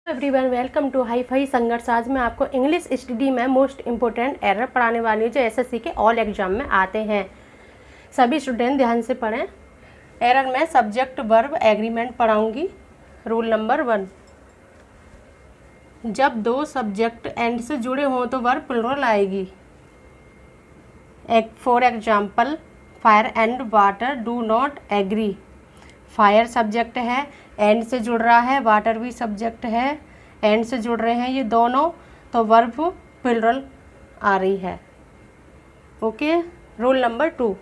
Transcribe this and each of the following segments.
Everyone welcome to hi fi Sangharsh. आज मैं आपको इंग्लिश स्टडी में मोस्ट इम्पोर्टेंट एरर पढ़ाने वाली हूँ जो एसएससी के ऑल एग्जाम में आते हैं। सभी स्टूडेंट ध्यान से पढ़ें। एरर में सब्जेक्ट वर्ब एग्रीमेंट पढ़ाऊंगी। रूल नंबर 1, जब दो सब्जेक्ट एंड से जुड़े हों तो वर्ब प्लुरल आएगी। For example, fire and water do not agree. Fire subject है, एंड से जुड़ रहा है, वाटर भी सब्जेक्ट है, एंड से जुड़ रहे हैं ये दोनों, तो वर्ब प्लुरल आ रही है। ओके। रूल नंबर 2,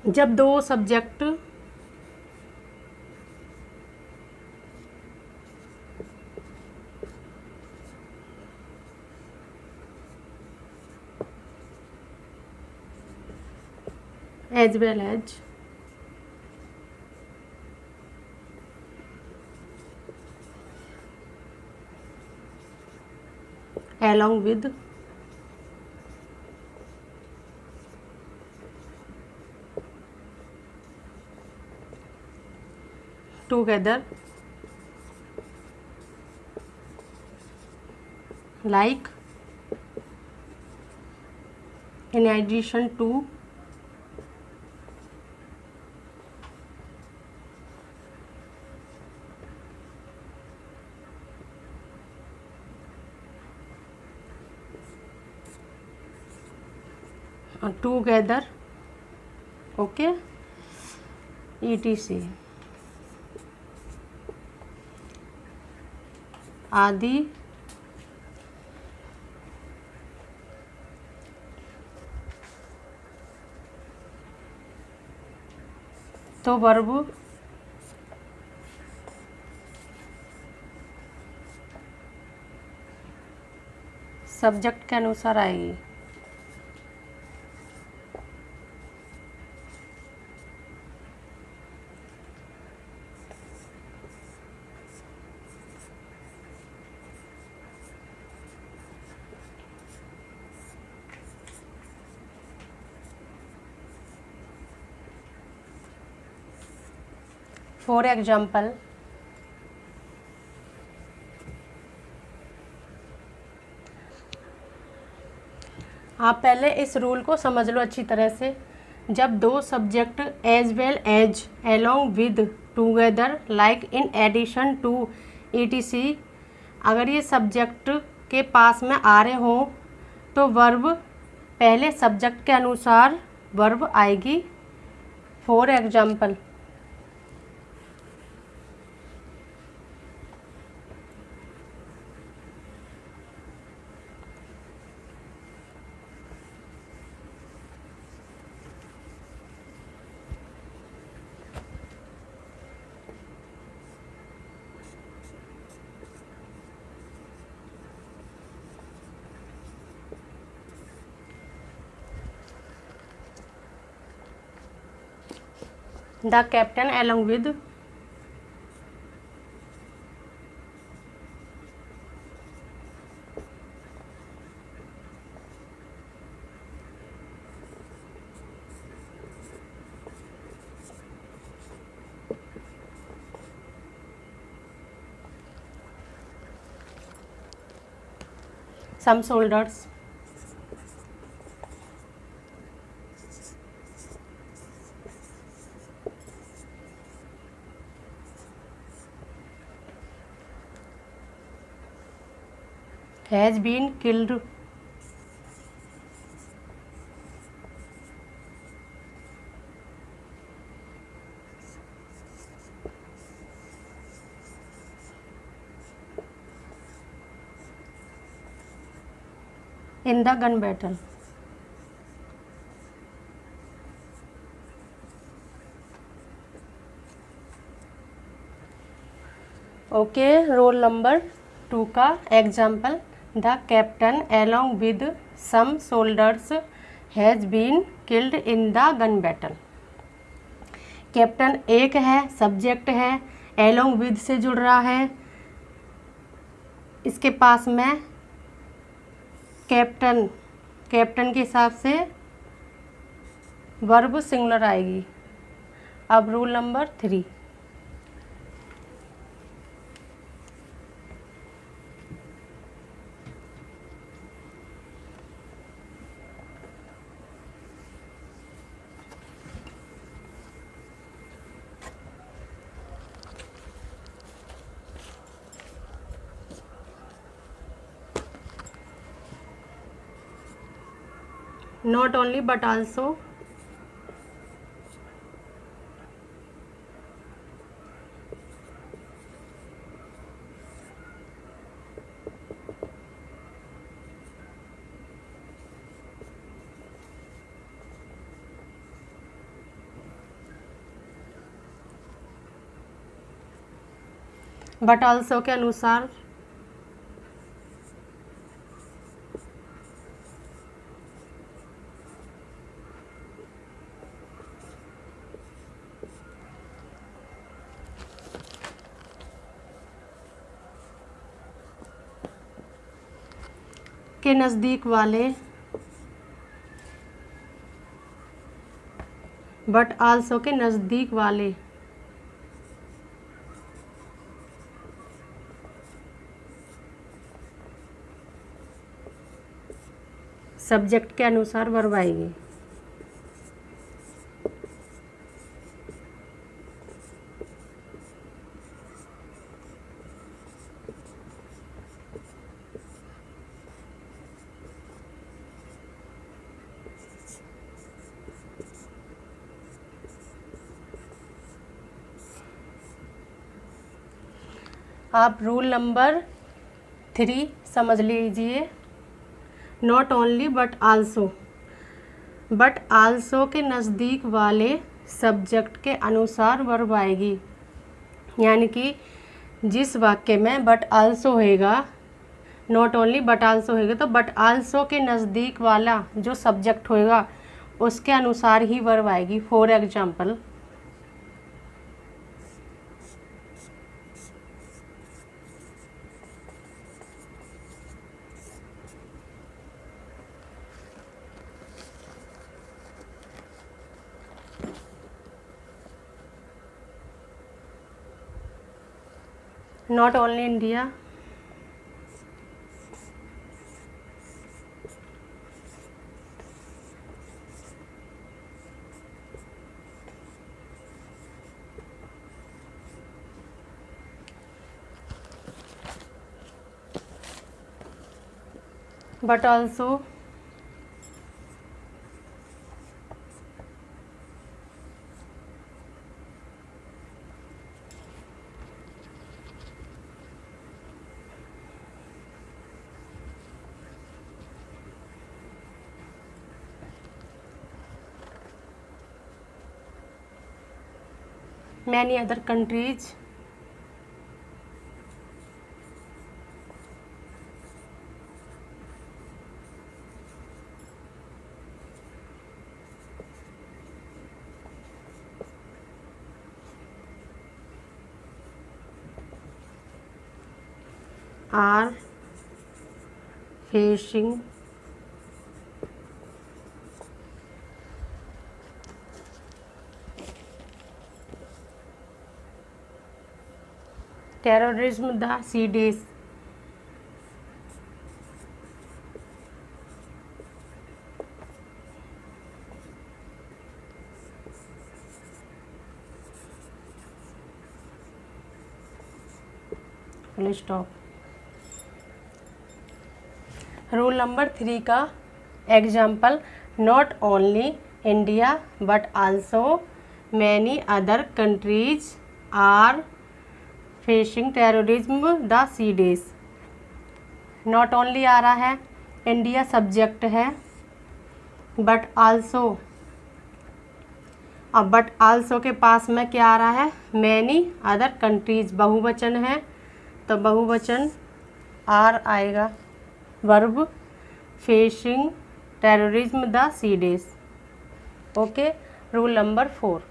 जब दो subject as well as along with together like in addition to together, okay, etc आदि तो वर्ब सब्जेक्ट के अनुसार आएगी। फॉर एग्जाम्पल, आप पहले इस रूल को समझ लो अच्छी तरह से। जब दो subject as well as, along with, together, like, in addition to, etc अगर ये सब्जेक्ट के पास में आ रहे हों तो वर्ब पहले सब्जेक्ट के अनुसार वर्ब आएगी। For example, the captain along with some soldiers has been killed in the gun battle। Okay. Roll number 2 का example, the captain along with some soldiers has been killed in the gun battle। Captain एक है, subject है, along with से जुड़ रहा है, इसके पास में कैप्टन के हिसाब से वर्ब सिंगुलर आएगी। अब rule number 3, not only but also के अनुसार के नज़दीक वाले बट आल्सो के नज़दीक वाले सब्जेक्ट के अनुसार वर्ब आएगी। आप रूल नंबर 3 समझ लीजिए। नॉट ओनली बट आल्सो के नज़दीक वाले सब्जेक्ट के अनुसार वर्ब आएगी। यानी कि जिस वाक्य में बट आल्सो होएगा, नॉट ओनली बट आल्सो होएगा, तो बट आल्सो के नज़दीक वाला जो सब्जेक्ट होएगा उसके अनुसार ही वर्ब आएगी। For example, not only India, but also many other countries are facing terrorism the sea days. Full stop. Rule number 3 का example, not only India but also many other countries are facing terrorism these days. Not only आ रहा है, India subject है, but also, अब but also के पास में क्या आ रहा है, मैनी अदर कंट्रीज बहुवचन है, तो बहुवचन आर आएगा। Verb facing terrorism these days. Okay, rule number 4।